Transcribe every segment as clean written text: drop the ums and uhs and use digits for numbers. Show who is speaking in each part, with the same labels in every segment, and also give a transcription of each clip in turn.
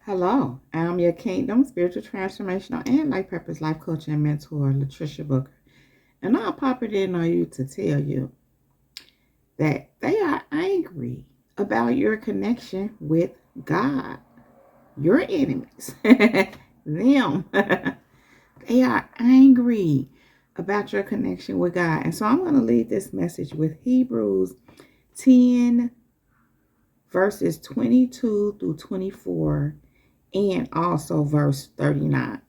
Speaker 1: Hello, I'm your Kingdom Spiritual Transformational and Life Purpose Life Coach and Mentor, Latricia Booker. And I'll pop it in on you to tell you that they are angry about your connection with God. Your enemies, them, they are angry about your connection with God. And so I'm going to leave this message with Hebrews 10, verses 22 through 24, and also verse 39.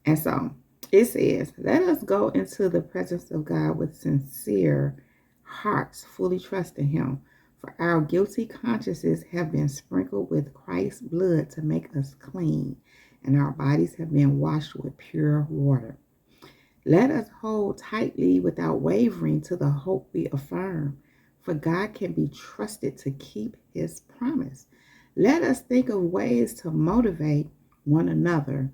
Speaker 1: And so it says, let us go into the presence of God with sincere hearts, fully trusting Him. For our guilty consciences have been sprinkled with Christ's blood to make us clean, and our bodies have been washed with pure water. Let us hold tightly without wavering to the hope we affirm, for God can be trusted to keep His promise. Let us think of ways to motivate one another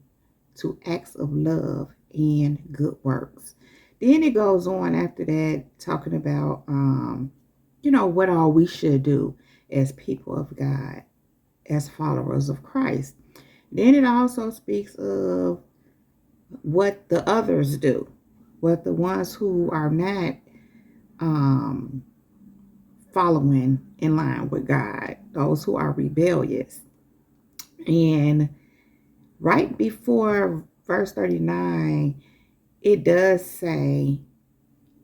Speaker 1: to acts of love and good works. Then it goes on after that, talking about, what all we should do as people of God, as followers of Christ. Then it also speaks of what the others do, what the ones who are not um, following in line with God, those who are rebellious. And right before verse 39, it does say,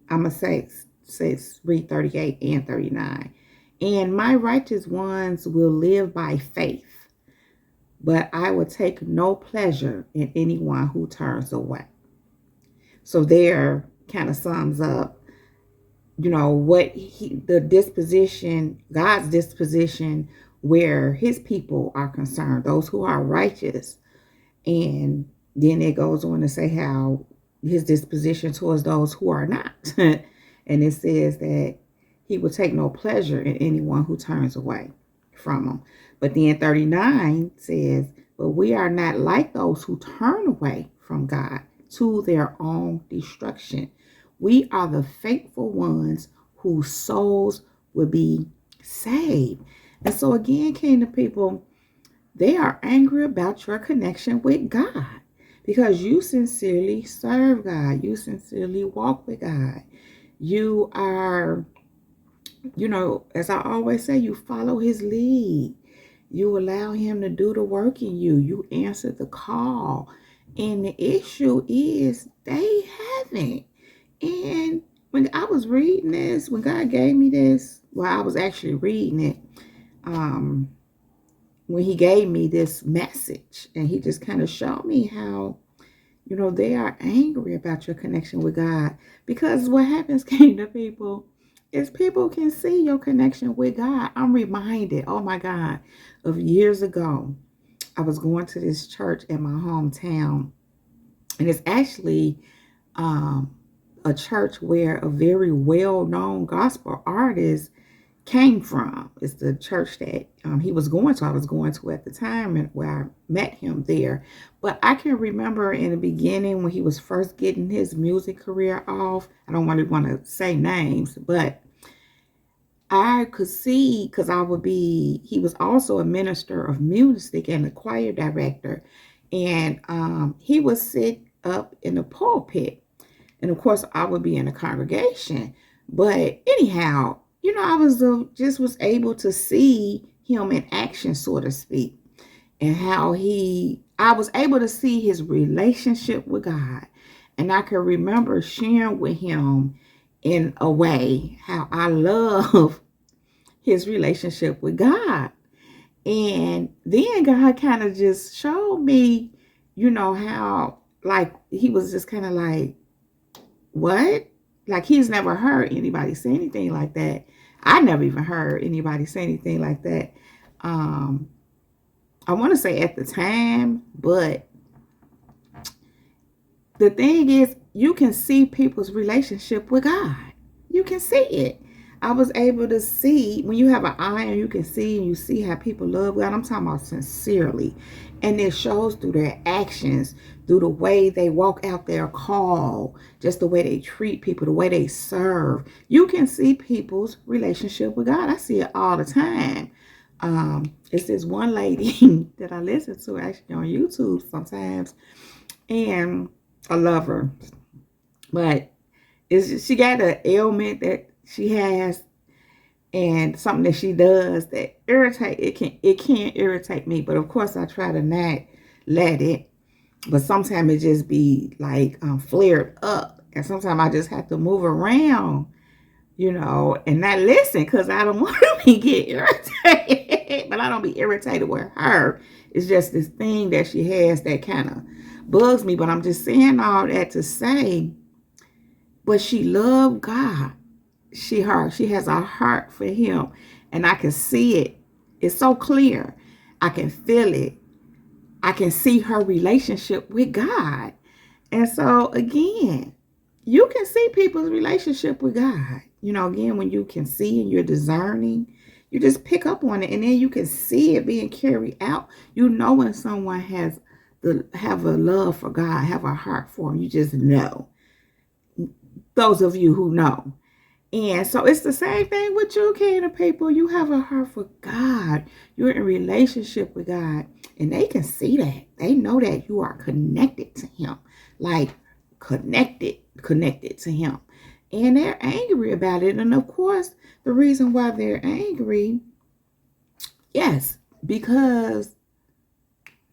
Speaker 1: I'm going to read 38 and 39. And my righteous ones will live by faith, but I will take no pleasure in anyone who turns away. So there kind of sums up, what the disposition, God's disposition, where His people are concerned, those who are righteous. And then it goes on to say how His disposition towards those who are not. And it says that He will take no pleasure in anyone who turns away from Him. But then 39 says, but we are not like those who turn away from God to their own destruction. We are the faithful ones whose souls will be saved. And so again, kingdom people, they are angry about your connection with God because you sincerely serve God. You sincerely walk with God. You are, as I always say, you follow His lead. You allow Him to do the work in you. You answer the call. And the issue is they haven't. And when I was reading this, when God gave me this, I was actually reading it, when He gave me this message, and He just kind of showed me how, they are angry about your connection with God. Because what happens, kingdom people, is people can see your connection with God. I'm reminded, oh my God, of years ago. I was going to this church in my hometown, and it's actually a church where a very well-known gospel artist came from. It's the church that he was going to. I was going to at the time, and where I met him there. But I can remember in the beginning when he was first getting his music career off. I don't really want to say names, but I could see, because he was also a minister of music and a choir director. And he would sit up in the pulpit. And of course, I would be in a congregation. But anyhow, I was able to see him in action, so to speak, and how I was able to see his relationship with God. And I can remember sharing with him in a way how I love his relationship with God. And then God kind of just showed me, how like he was just kind of like, what? Like he's never heard anybody say anything like that. I never even heard anybody say anything like that. I want to say at the time, but the thing is, you can see people's relationship with God. You can see it. I was able to see, when you have an eye and you can see, and you see how people love God. I'm talking about sincerely. And it shows through their actions, through the way they walk out their call, just the way they treat people, the way they serve. You can see people's relationship with God. I see it all the time. It's this one lady that I listen to actually on YouTube sometimes, and I love her. But she got an ailment that she has, and something that she does that it can irritate me. But of course, I try to not let it. But sometimes it just be like flared up, and sometimes I just have to move around, and not listen because I don't want to be get irritated. But I don't be irritated with her. It's just this thing that she has that kind of bugs me. But I'm just saying all that to say, but she loved God. She has a heart for him, and I can see it. It's so clear. I can feel it. I can see her relationship with God. And so again, you can see people's relationship with God. Again, when you can see and you're discerning, you just pick up on it, and then you can see it being carried out. When someone have a love for God, have a heart for him. You just know. Those of you who know. And so it's the same thing with you, kingdom people. You have a heart for God. You're in relationship with God. And they can see that. They know that you are connected to him. Like connected to him. And they're angry about it. And of course, the reason why they're angry, yes, because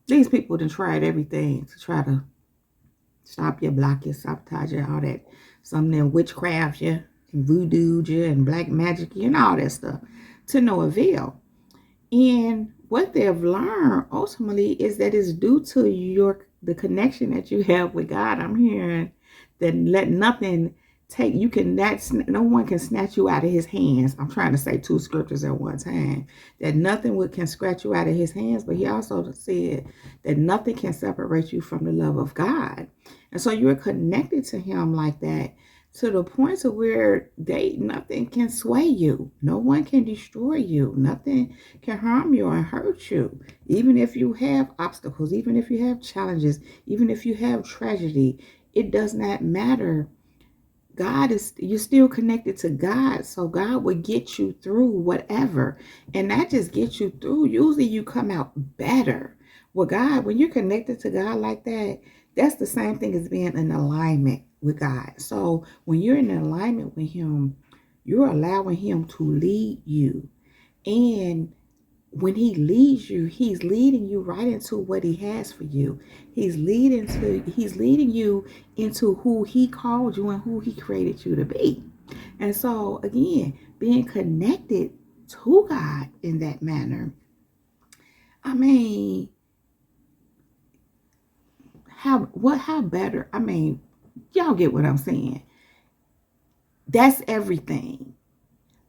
Speaker 1: these people have tried everything to try to stop you, block you, sabotage you, all that. Some of them witchcraft you, and voodoo you, and black magic you, and all that stuff to no avail. And what they've learned ultimately is that it's due to the connection that you have with God. I'm hearing that let nothing take you can that no one can snatch you out of his hands. I'm trying to say two scriptures at one time. That nothing can scratch you out of his hands, but he also said that nothing can separate you from the love of God. And so you're connected to him like that, to the point to where nothing can sway you. No one can destroy you. Nothing can harm you or hurt you. Even if you have obstacles, even if you have challenges, even if you have tragedy, it does not matter. You're still connected to God. So God will get you through whatever. And that just gets you through. Usually you come out better. With God, when you're connected to God like that, that's the same thing as being in alignment with God. So when you're in alignment with him, you're allowing him to lead you. And when he leads you, he's leading you right into what he has for you. He's leading you into who he called you and who he created you to be. And so again, being connected to God in that manner, I mean, how better? I mean, y'all get what I'm saying. That's everything.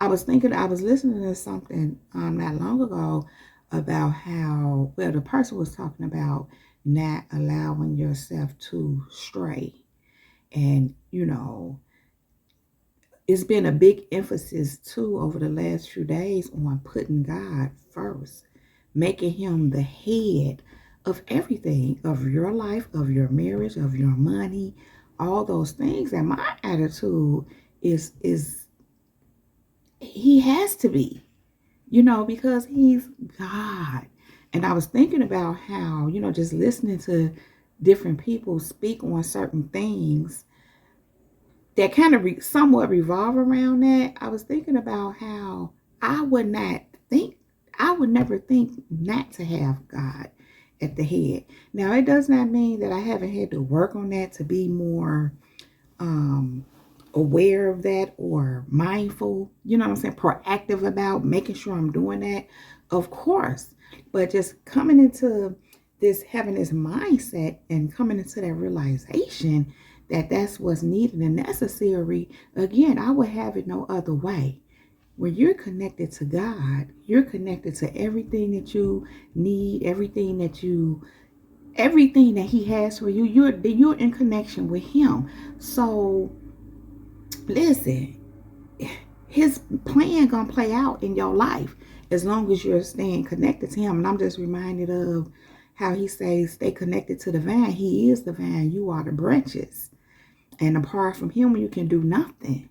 Speaker 1: I was listening to something not long ago about how, the person was talking about not allowing yourself to stray. And, it's been a big emphasis too over the last few days on putting God first, making him the head of everything, of your life, of your marriage, of your money, all those things. And my attitude is he has to be, because he's God. And I was thinking about how, just listening to different people speak on certain things that kind of somewhat revolve around that. I was thinking about how I would never think not to have God at the head. Now, it does not mean that I haven't had to work on that to be more aware of that or mindful, proactive about making sure I'm doing that, of course. But just coming into this, having this mindset and coming into that realization that that's what's needed and necessary, again, I would have it no other way. When you're connected to God, you're connected to everything that you need, everything that he has for you. You're in connection with him. So listen, his plan gonna play out in your life as long as you're staying connected to him. And I'm just reminded of how he says, stay connected to the vine. He is the vine. You are the branches. And apart from him, you can do nothing.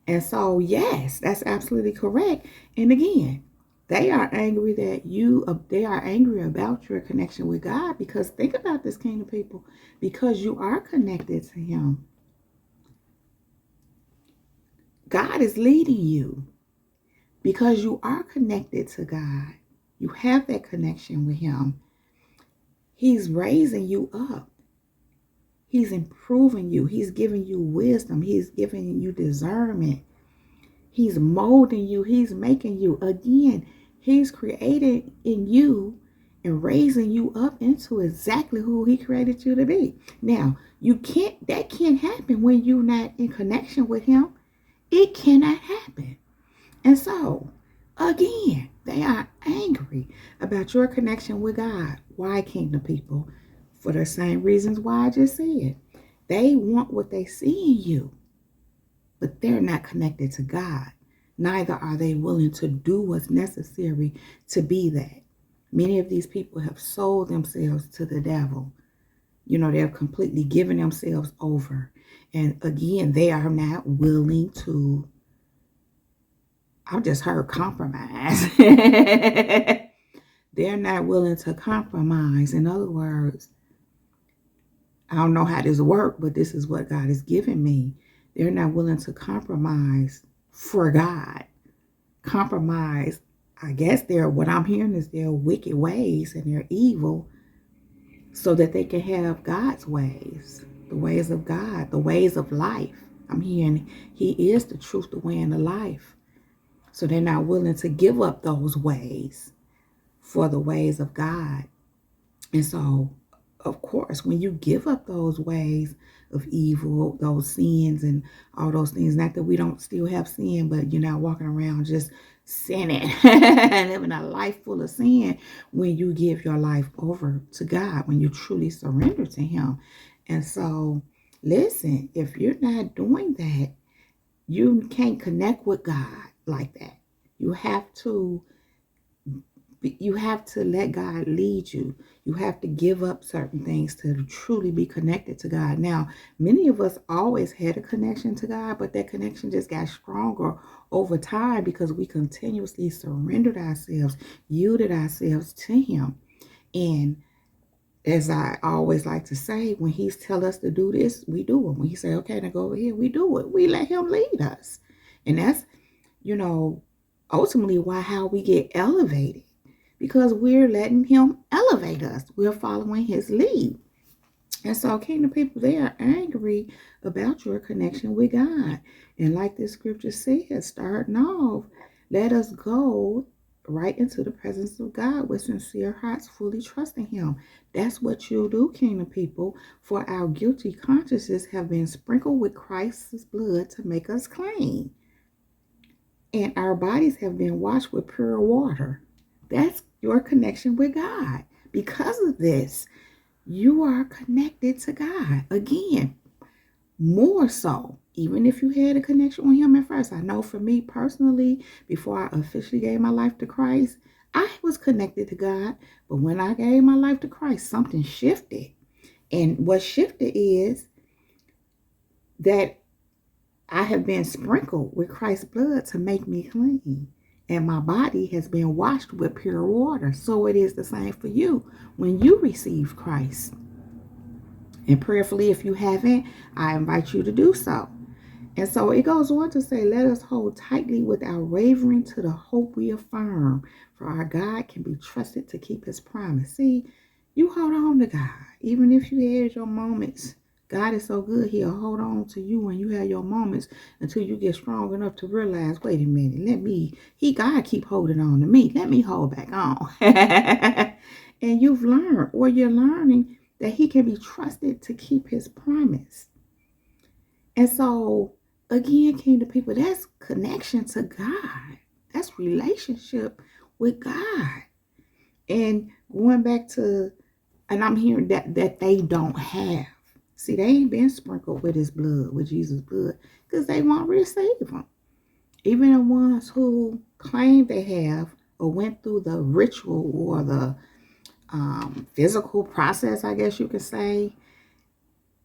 Speaker 1: And so, yes, that's absolutely correct. And again, They are angry they are angry about your connection with God, because think about this, kingdom people, because you are connected to him. God is leading you because you are connected to God. You have that connection with him. He's raising you up. He's improving you. He's giving you wisdom. He's giving you discernment. He's molding you. He's making you. Again, he's created in you and raising you up into exactly who he created you to be. Now, that can't happen when you're not in connection with him. It cannot happen. And so, again, they are angry about your connection with God. Why, kingdom people? For the same reasons why I just said. They want what they see in you, but they're not connected to God. Neither are they willing to do what's necessary to be that. Many of these people have sold themselves to the devil. They're completely given themselves over. And again, they are not willing to, I've just heard compromise. They're not willing to compromise. In other words, I don't know how this works, but this is what God has given me. They're not willing to compromise for God. Compromise, I guess what I'm hearing is their wicked ways and their evil, so that they can have God's ways, the ways of God, the ways of life. I'm hearing he is the truth, the way, and the life. So they're not willing to give up those ways for the ways of God. And so, of course, when you give up those ways of evil, those sins and all those things, not that we don't still have sin, but you're not walking around just sinning and living a life full of sin. When you give your life over to God, when you truly surrender to him. And so, listen, if you're not doing that, you can't connect with God like that. You have to let God lead you. You have to give up certain things to truly be connected to God. Now, many of us always had a connection to God, but that connection just got stronger over time because we continuously surrendered ourselves, yielded ourselves to him. And as I always like to say, when he's tell us to do this, we do it. When he say, okay, now go over here, we do it. We let him lead us. And that's, ultimately how we get elevated. Because we're letting him elevate us. We're following his lead. And so, kingdom people, they are angry about your connection with God. And like this scripture says, starting off, let us go right into the presence of God with sincere hearts, fully trusting him. That's what you'll do, kingdom people, for our guilty consciences have been sprinkled with Christ's blood to make us clean. And our bodies have been washed with pure water. That's your connection with God. Because of this, you are connected to God. Again, more so, even if you had a connection with him at first. I know for me personally, before I officially gave my life to Christ, I was connected to God. But when I gave my life to Christ, something shifted. And what shifted is that I have been sprinkled with Christ's blood to make me clean. And my body has been washed with pure water. So it is the same for you when you receive Christ. And prayerfully, if you haven't, I invite you to do so. And so it goes on to say, let us hold tightly without wavering to the hope we affirm. For our God can be trusted to keep his promise. See, you hold on to God. Even if you had your moments, God is so good, he'll hold on to you when you have your moments until you get strong enough to realize, wait a minute, God keep holding on to me. Let me hold back on. And you've learned, or you're learning, that he can be trusted to keep his promise. And so, again, kingdom people, that's connection to God. That's relationship with God. And going back to, and I'm hearing that they don't have. See, they ain't been sprinkled with his blood, with Jesus' blood, because they won't receive him. Even the ones who claim they have or went through the ritual or the physical process, I guess you could say,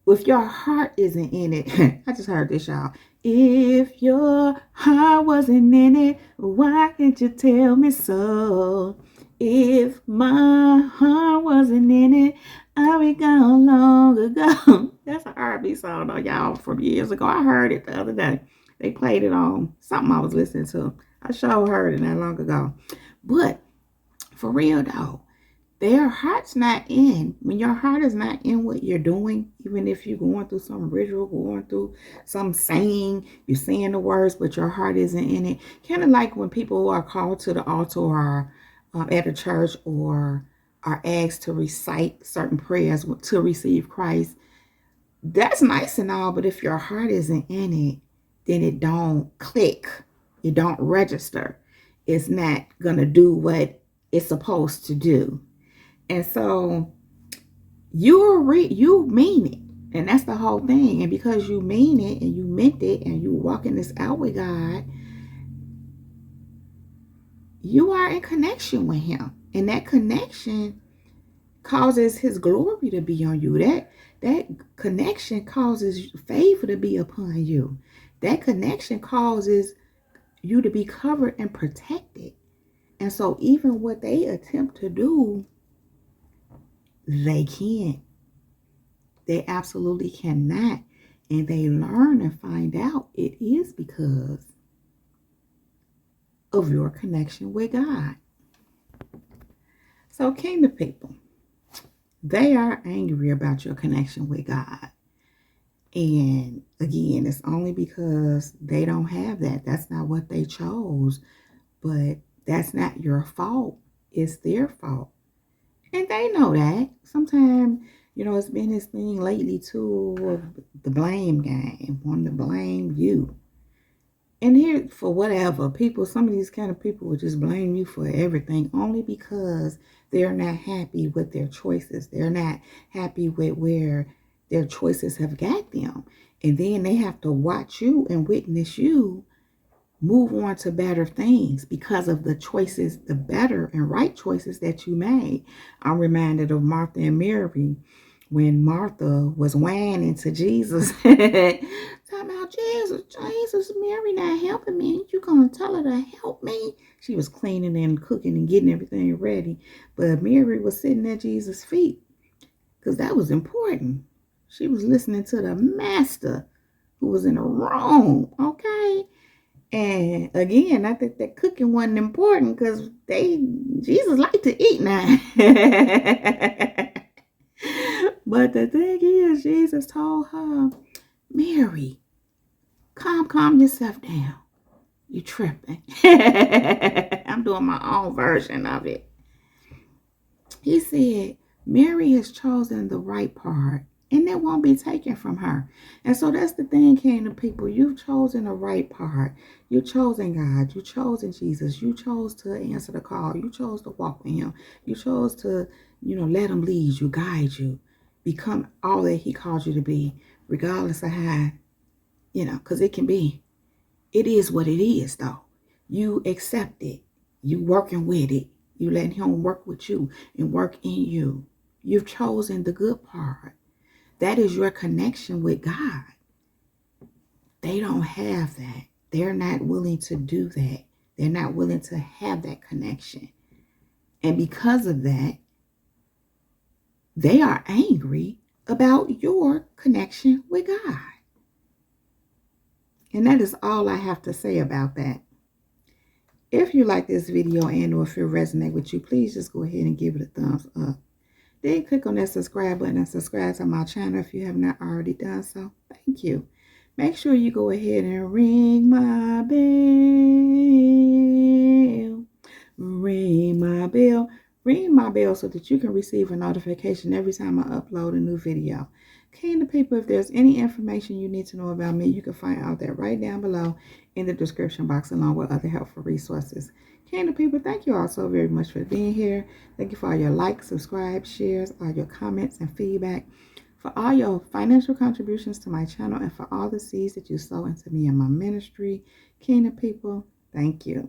Speaker 1: if your heart isn't in it, I just heard this, y'all. If your heart wasn't in it, why can't you tell me so? If my heart wasn't in it, I'd be gone long ago. That's an R&B song, though, y'all, from years ago. I heard it the other day. They played it on something I was listening to. I sure heard it not long ago. But for real, though, their heart's not in. When your heart is not in what you're doing, even if you're going through some ritual, going through some saying, you're saying the words, but your heart isn't in it. Kind of like when people are called to the altar or at a church or are asked to recite certain prayers to receive Christ. That's nice and all, but if your heart isn't in it, then it don't click. It don't register. It's not going to do what it's supposed to do. And so you mean it. And that's the whole thing. And because you mean it and you meant it and you walking this out with God, you are in connection with him. And that connection causes his glory to be on you. That connection causes favor to be upon you. That connection causes you to be covered and protected. And so even what they attempt to do, they can't. They absolutely cannot. And they learn and find out it is because of your connection with God. So, kingdom people, they are angry about your connection with God. And again, it's only because they don't have that. That's not what they chose. But that's not your fault. It's their fault. And they know that. Sometimes, it's been this thing lately too of the blame game. Wanting to blame you. And here, for whatever, some of these kind of people will just blame you for everything only because they're not happy with their choices. They're not happy with where their choices have got them. And then they have to watch you and witness you move on to better things because of the choices, the better and right choices that you made. I'm reminded of Martha and Mary when Martha was whining to Jesus. Talking about Jesus, Mary not helping me. You gonna tell her to help me? She was cleaning and cooking and getting everything ready. But Mary was sitting at Jesus' feet because that was important. She was listening to the master who was in the room, okay? And again, I think that cooking wasn't important because Jesus liked to eat now. But the thing is, Jesus told her, Mary, calm yourself down. You tripping. I'm doing my own version of it. He said, Mary has chosen the right part. And that won't be taken from her. And so that's the thing, kingdom people. You've chosen the right part. You've chosen God. You've chosen Jesus. You chose to answer the call. You chose to walk with him. You chose to, let him lead you, guide you. Become all that he called you to be, regardless of how, because it is what it is, though. You accept it. You working with it. You let him work with you and work in you. You've chosen the good part. That is your connection with God. They don't have that. They're not willing to do that. They're not willing to have that connection. And because of that, they are angry about your connection with God. And that is all I have to say about that. If you like this video and or if it resonates with you, please just go ahead and give it a thumbs up. Then click on that subscribe button and subscribe to my channel if you have not already done so. Thank you. Make sure you go ahead and ring my bell. Ring my bell. Ring my bell so that you can receive a notification every time I upload a new video. Kingdom people, if there's any information you need to know about me, you can find out that right down below in the description box along with other helpful resources. Kingdom people, thank you all so very much for being here. Thank you for all your likes, subscribes, shares, all your comments and feedback, for all your financial contributions to my channel, and for all the seeds that you sow into me and my ministry. Kingdom people, thank you.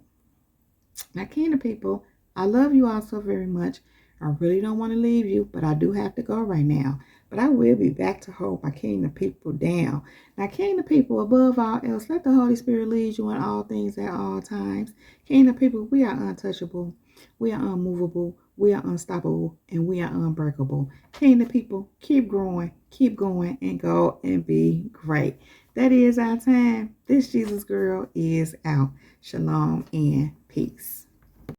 Speaker 1: Now, kingdom people, I love you all so very much. I really don't want to leave you, but I do have to go right now. But I will be back to hold my kingdom people down. Now, kingdom people, above all else, let the Holy Spirit lead you in all things at all times. Kingdom people, we are untouchable. We are unmovable. We are unstoppable. And we are unbreakable. Kingdom people, keep growing, keep going, and go and be great. That is our time. This Jesus girl is out. Shalom and peace.